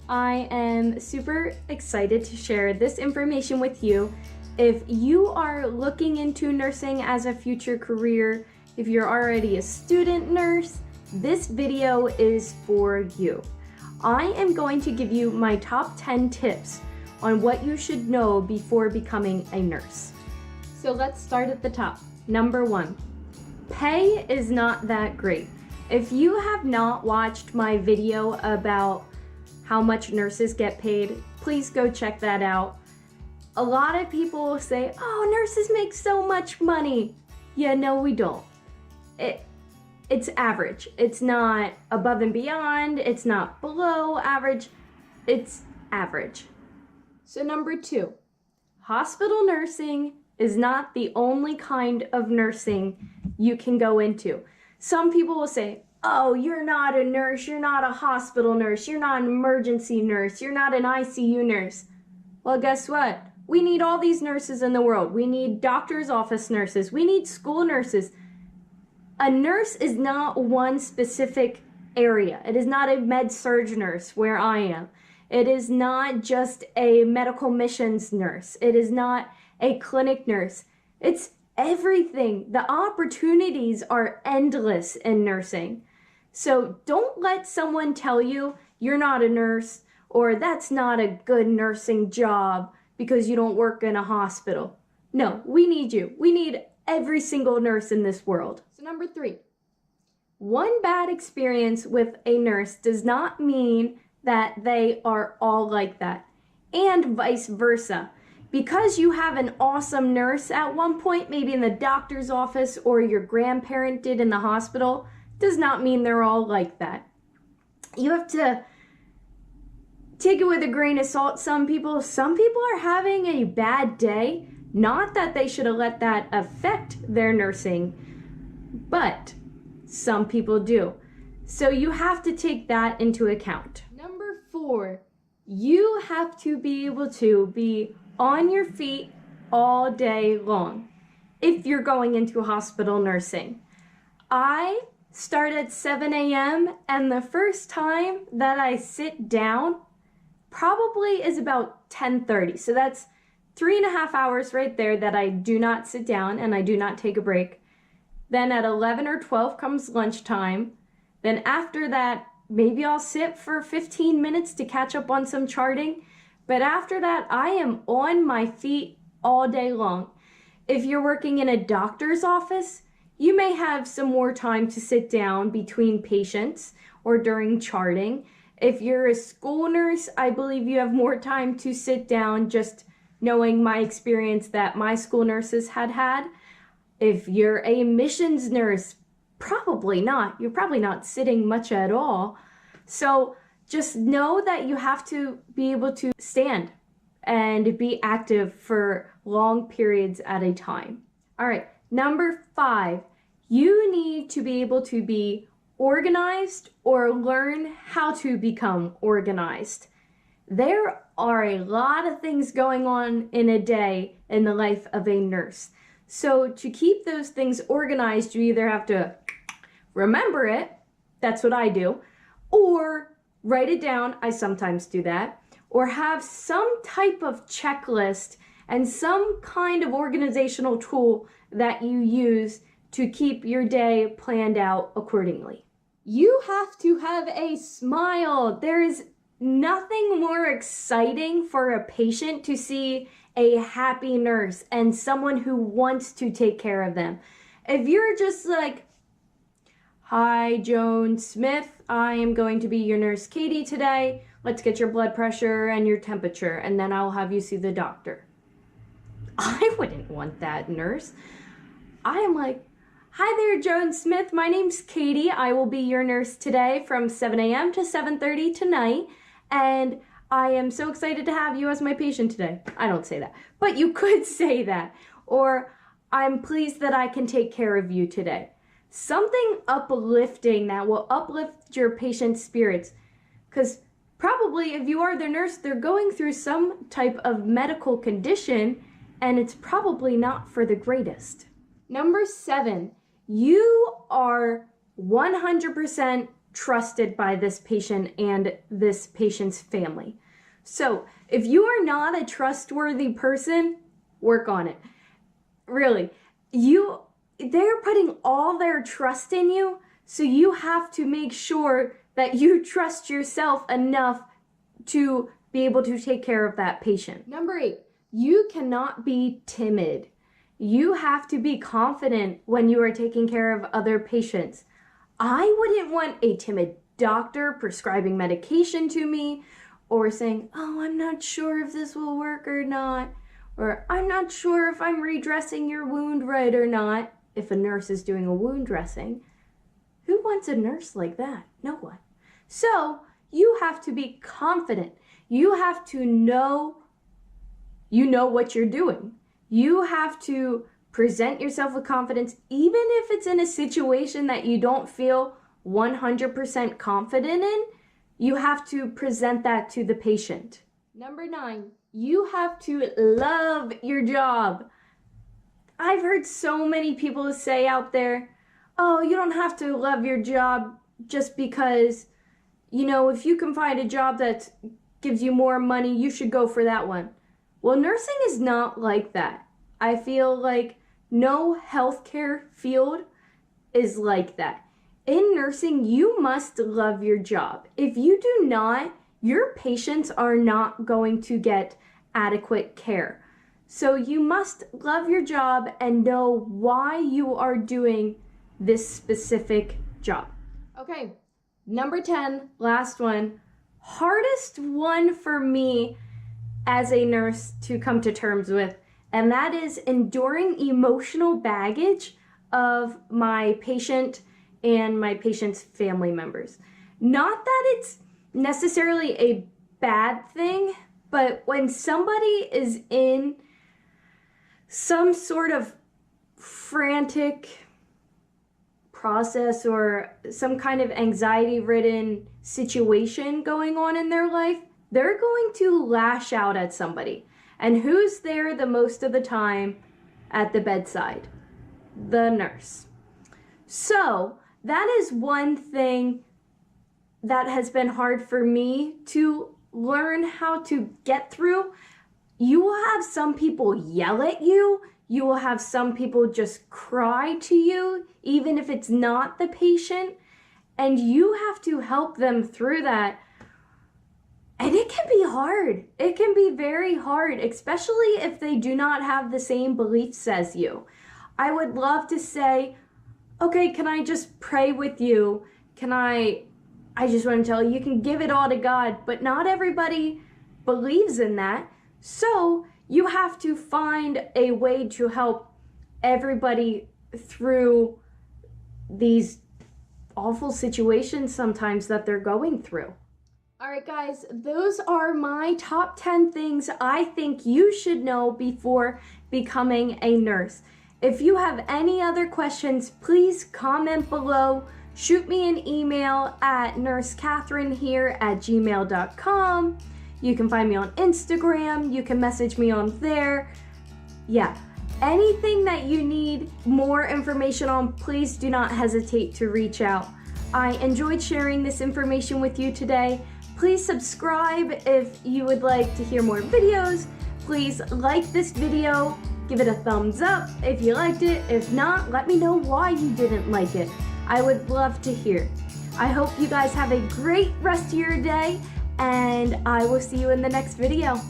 I am super excited to share this information with you. If you are looking into nursing as a future career, if you're already a student nurse, this video is for you. I am going to give you my top 10 tips on what you should know before becoming a nurse. So let's start at the top. Number 1, pay is not that great. If you have not watched my video about how much nurses get paid, please go check that out. A lot of people will say, oh, nurses make so much money. Yeah, no, we don't. It's average. It's not above and beyond. It's not below average. It's average. So number 2, hospital nursing is not the only kind of nursing you can go into. Some people will say, oh, you're not a nurse, you're not a hospital nurse, you're not an emergency nurse, you're not an ICU nurse. Well, guess what? We need all these nurses in the world. We need doctor's office nurses. We need school nurses. A nurse is not one specific area. It is not a med-surg nurse where I am. It is not just a medical missions nurse. It is not a clinic nurse. It's everything. The opportunities are endless in nursing. So don't let someone tell you you're not a nurse or that's not a good nursing job because you don't work in a hospital. No, we need you. We need every single nurse in this world. So number 3, one bad experience with a nurse does not mean that they are all like that, and vice versa. Because you have an awesome nurse at one point, maybe in the doctor's office or your grandparent did in the hospital, does not mean they're all like that. You have to take it with a grain of salt. Some people are having a bad day. Not that they should have let that affect their nursing, but some people do. So you have to take that into account. Number 4, you have to be able to be on your feet all day long if you're going into hospital nursing. I start at 7 a.m. and the first time that I sit down probably is about 10:30. So that's 3.5 hours right there that I do not sit down and I do not take a break. Then at 11 or 12 comes lunchtime. Then after that, maybe I'll sit for 15 minutes to catch up on some charting. But after that, I am on my feet all day long. If you're working in a doctor's office, you may have some more time to sit down between patients or during charting. If you're a school nurse, I believe you have more time to sit down, just knowing my experience that my school nurses had. If you're a missions nurse, probably not. You're probably not sitting much at all. So just know that you have to be able to stand and be active for long periods at a time. All right, number 5, you need to be able to be organized or learn how to become organized. There are a lot of things going on in a day in the life of a nurse. So to keep those things organized, you either have to remember it, that's what I do, or write it down, I sometimes do that, or have some type of checklist and some kind of organizational tool that you use to keep your day planned out accordingly. You have to have a smile. There is nothing more exciting for a patient to see a happy nurse and someone who wants to take care of them. If you're just like, hi, Joan Smith, I am going to be your nurse Katie today. Let's get your blood pressure and your temperature, and then I'll have you see the doctor. I wouldn't want that, nurse. I am like, hi there, Joan Smith. My name's Katie. I will be your nurse today from 7 a.m. to 7:30 tonight, and I am so excited to have you as my patient today. I don't say that, but you could say that. Or, I'm pleased that I can take care of you today. Something uplifting that will uplift your patient's spirits. Because probably if you are their nurse, they're going through some type of medical condition, and it's probably not for the greatest. Number 7, you are 100% trusted by this patient and this patient's family. So if you are not a trustworthy person, work on it. Really, they're putting all their trust in you, so you have to make sure that you trust yourself enough to be able to take care of that patient. Number 8, you cannot be timid. You have to be confident when you are taking care of other patients. I wouldn't want a timid doctor prescribing medication to me or saying, "Oh, I'm not sure if this will work or not," or "I'm not sure if I'm redressing your wound right or not," if a nurse is doing a wound dressing. Who wants a nurse like that? No one. So you have to be confident. You have to know what you're doing. You have to present yourself with confidence, even if it's in a situation that you don't feel 100% confident in. You have to present that to the patient. Number 9, you have to love your job. I've heard so many people say out there, "Oh, you don't have to love your job just because, if you can find a job that gives you more money, you should go for that one." Well, nursing is not like that. I feel like no healthcare field is like that. In nursing, you must love your job. If you do not, your patients are not going to get adequate care. So you must love your job and know why you are doing this specific job. Okay, number 10, last one. Hardest one for me as a nurse to come to terms with, and that is enduring emotional baggage of my patient and my patient's family members. Not that it's necessarily a bad thing, but when somebody is in some sort of frantic process or some kind of anxiety-ridden situation going on in their life, they're going to lash out at somebody. And who's there the most of the time at the bedside? The nurse. So that is one thing that has been hard for me to learn how to get through. You will have some people yell at you. You will have some people just cry to you, even if it's not the patient. And you have to help them through that. And it can be hard. It can be very hard, especially if they do not have the same beliefs as you. I would love to say, "Okay, can I just pray with you? I just want to tell you, you can give it all to God," but not everybody believes in that. So you have to find a way to help everybody through these awful situations sometimes that they're going through. All right, guys, those are my top 10 things I think you should know before becoming a nurse. If you have any other questions, please comment below. Shoot me an email at nursekatherinehere@gmail.com. You can find me on Instagram. You can message me on there. Yeah, anything that you need more information on, please do not hesitate to reach out. I enjoyed sharing this information with you today. Please subscribe if you would like to hear more videos. Please like this video. Give it a thumbs up if you liked it. If not, let me know why you didn't like it. I would love to hear. I hope you guys have a great rest of your day, and I will see you in the next video.